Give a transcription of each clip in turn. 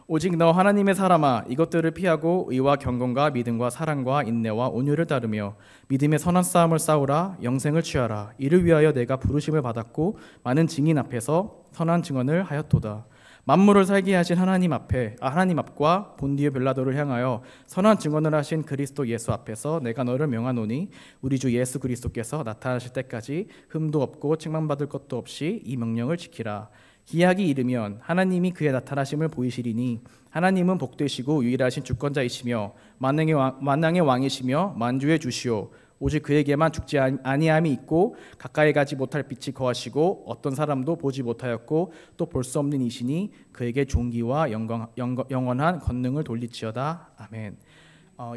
오직 너 하나님의 사람아, 이것들을 피하고 의와 경건과 믿음과 사랑과 인내와 온유를 따르며 믿음의 선한 싸움을 싸우라. 영생을 취하라. 이를 위하여 내가 부르심을 받았고 많은 증인 앞에서 선한 증언을 하였도다. 만물을 살게 하신 하나님 앞과 본디오 빌라도를 향하여 선한 증언을 하신 그리스도 예수 앞에서 내가 너를 명하노니 우리 주 예수 그리스도께서 나타나실 때까지 흠도 없고 책망받을 것도 없이 이 명령을 지키라. 기약이 이르면 하나님이 그의 나타나심을 보이시리니 하나님은 복되시고 유일하신 주권자이시며 만왕의 왕이시며 만주의 주시오. 오직 그에게만 죽지 아니함이 있고 가까이 가지 못할 빛이 거하시고 어떤 사람도 보지 못하였고 또 볼 수 없는 이시니 그에게 존귀와 영원한 권능을 돌리치어다. 아멘.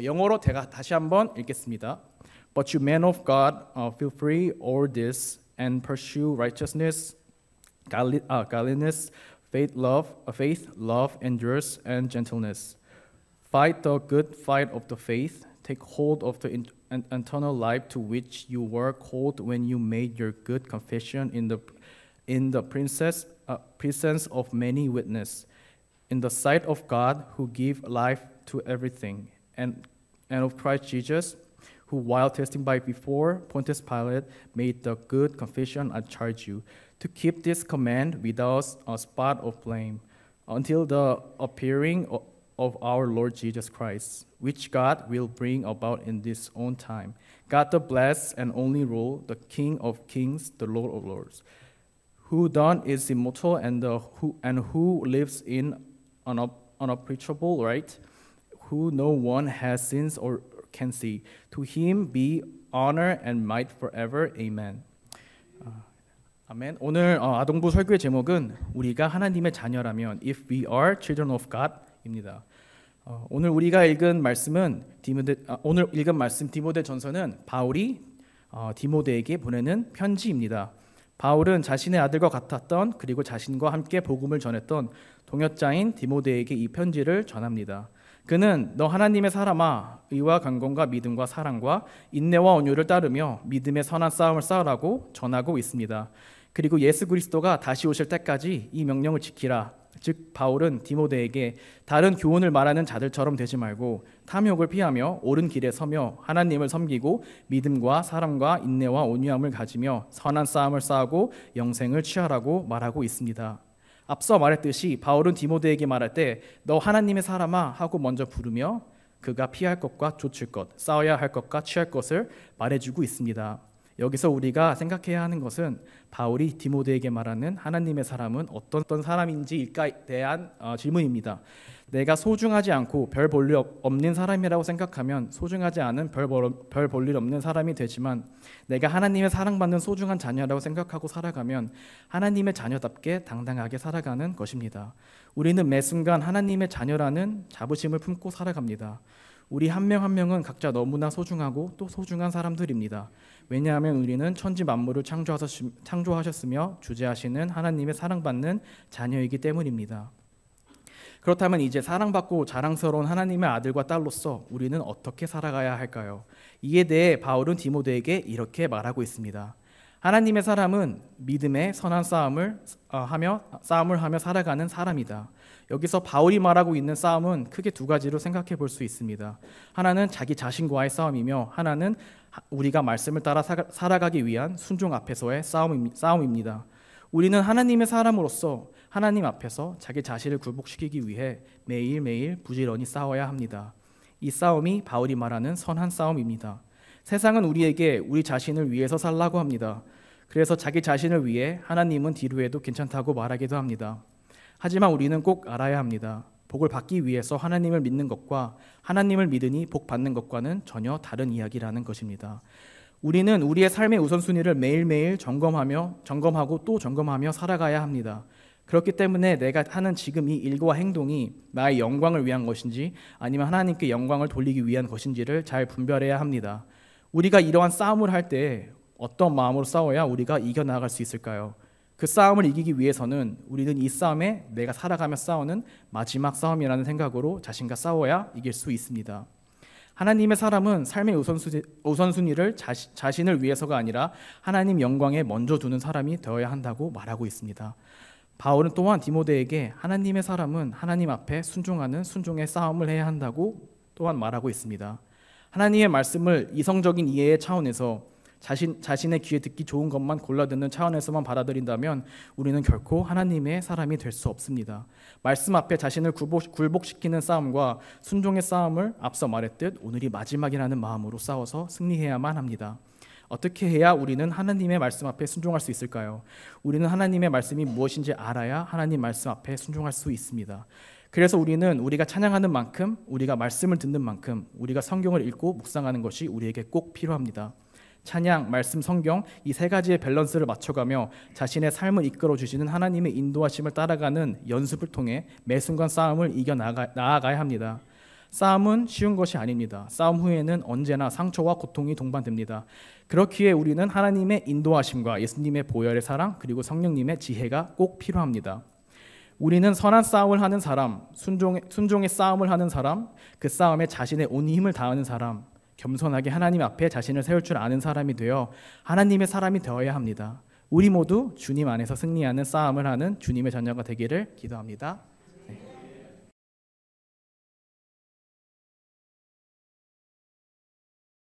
영어로 제가 다시 한번 읽겠습니다. But you men of God, feel free all this and pursue righteousness, godliness, faith, love, endurance, and gentleness. Fight the good fight of the faith. Take hold of the eternal life to which you were called when you made your good confession in the presence of many witnesses, in the sight of God who gives life to everything, and of Christ Jesus, who while testifying before Pontius Pilate made the good confession I charge you, to keep this command without a spot of blame, until the appearing of our Lord Jesus Christ, which God will bring about in His own time. God the blessed and only rule, the King of kings, the Lord of lords, who done is immortal and who lives in unapproachable light, who no one has seen or can see. To Him be honor and might forever. Amen. 아멘. 오늘 아동부 설교의 제목은 우리가 하나님의 자녀라면 If we are children of God 입니다. 오늘 우리가 읽은 말씀은 디모데전서는 바울이 디모데에게 보내는 편지입니다. 바울은 자신의 아들과 같았던 그리고 자신과 함께 복음을 전했던 동역자인 디모데에게 이 편지를 전합니다. 그는 너 하나님의 사람아, 의와 경건과 믿음과 사랑과 인내와 온유를 따르며 믿음의 선한 싸움을 싸우라고 전하고 있습니다. 그리고 예수 그리스도가 다시 오실 때까지 이 명령을 지키라. 즉 바울은 디모데에게 다른 교훈을 말하는 자들처럼 되지 말고 탐욕을 피하며 옳은 길에 서며 하나님을 섬기고 믿음과 사랑과 인내와 온유함을 가지며 선한 싸움을 싸우고 영생을 취하라고 말하고 있습니다. 앞서 말했듯이 바울은 디모데에게 말할 때 너 하나님의 사람아 하고 먼저 부르며 그가 피할 것과 좇을 것, 싸워야 할 것과 취할 것을 말해주고 있습니다. 여기서 우리가 생각해야 하는 것은 바울이 디모데에게 말하는 하나님의 사람은 어떤 사람인지일까에 대한 질문입니다. 내가 소중하지 않고 별 볼 일 없는 사람이라고 생각하면 소중하지 않은 별 볼 일 없는 사람이 되지만 내가 하나님의 사랑받는 소중한 자녀라고 생각하고 살아가면 하나님의 자녀답게 당당하게 살아가는 것입니다. 우리는 매 순간 하나님의 자녀라는 자부심을 품고 살아갑니다. 우리 한 명 한 명은 각자 너무나 소중하고 또 소중한 사람들입니다. 왜냐하면 우리는 천지 만물을 창조하셨으며 주재하시는 하나님의 사랑받는 자녀이기 때문입니다. 그렇다면 이제 사랑받고 자랑스러운 하나님의 아들과 딸로서 우리는 어떻게 살아가야 할까요? 이에 대해 바울은 디모데에게 이렇게 말하고 있습니다. 하나님의 사람은 믿음의 선한 싸움을 하며 살아가는 사람이다. 여기서 바울이 말하고 있는 싸움은 크게 두 가지로 생각해 볼 수 있습니다. 하나는 자기 자신과의 싸움이며 하나는 우리가 말씀을 따라 살아가기 위한 순종 앞에서의 싸움입니다. 우리는 하나님의 사람으로서 하나님 앞에서 자기 자신을 굴복시키기 위해 매일매일 부지런히 싸워야 합니다. 이 싸움이 바울이 말하는 선한 싸움입니다. 세상은 우리에게 우리 자신을 위해서 살라고 합니다. 그래서 자기 자신을 위해 하나님은 뒤로 해도 괜찮다고 말하기도 합니다. 하지만 우리는 꼭 알아야 합니다. 복을 받기 위해서 하나님을 믿는 것과 하나님을 믿으니 복 받는 것과는 전혀 다른 이야기라는 것입니다. 우리는 우리의 삶의 우선순위를 매일매일 점검하고 또 점검하며 살아가야 합니다. 그렇기 때문에 내가 하는 지금 이 일과 행동이 나의 영광을 위한 것인지 아니면 하나님께 영광을 돌리기 위한 것인지를 잘 분별해야 합니다. 우리가 이러한 싸움을 할 때 어떤 마음으로 싸워야 우리가 이겨나갈 수 있을까요? 그 싸움을 이기기 위해서는 우리는 이 싸움에 내가 살아가며 싸우는 마지막 싸움이라는 생각으로 자신과 싸워야 이길 수 있습니다. 하나님의 사람은 삶의 우선순위를 자신을 위해서가 아니라 하나님 영광에 먼저 두는 사람이 되어야 한다고 말하고 있습니다. 바울은 또한 디모데에게 하나님의 사람은 하나님 앞에 순종하는 순종의 싸움을 해야 한다고 또한 말하고 있습니다. 하나님의 말씀을 이성적인 이해의 차원에서 자신의 귀에 듣기 좋은 것만 골라 듣는 차원에서만 받아들인다면 우리는 결코 하나님의 사람이 될 수 없습니다. 말씀 앞에 자신을 굴복시키는 싸움과 순종의 싸움을 앞서 말했듯 오늘이 마지막이라는 마음으로 싸워서 승리해야만 합니다. 어떻게 해야 우리는 하나님의 말씀 앞에 순종할 수 있을까요? 우리는 하나님의 말씀이 무엇인지 알아야 하나님 말씀 앞에 순종할 수 있습니다. 그래서 우리가 찬양하는 만큼, 우리가 말씀을 듣는 만큼, 우리가 성경을 읽고 묵상하는 것이 우리에게 꼭 필요합니다. 찬양, 말씀, 성경 이 세 가지의 밸런스를 맞춰가며 자신의 삶을 이끌어 주시는 하나님의 인도하심을 따라가는 연습을 통해 매 순간 싸움을 이겨 나아가야 합니다. 싸움은 쉬운 것이 아닙니다. 싸움 후에는 언제나 상처와 고통이 동반됩니다. 그렇기에 우리는 하나님의 인도하심과 예수님의 보혈의 사랑 그리고 성령님의 지혜가 꼭 필요합니다. 우리는 선한 싸움을 하는 사람, 순종의 싸움을 하는 사람, 그 싸움에 자신의 온 힘을 다하는 사람, 겸손하게 하나님 앞에 자신을 세울 줄 아는 사람이 되어 하나님의 사람이 되어야 합니다. 우리 모두 주님 안에서 승리하는 싸움을 하는 주님의 자녀가 되기를 기도합니다.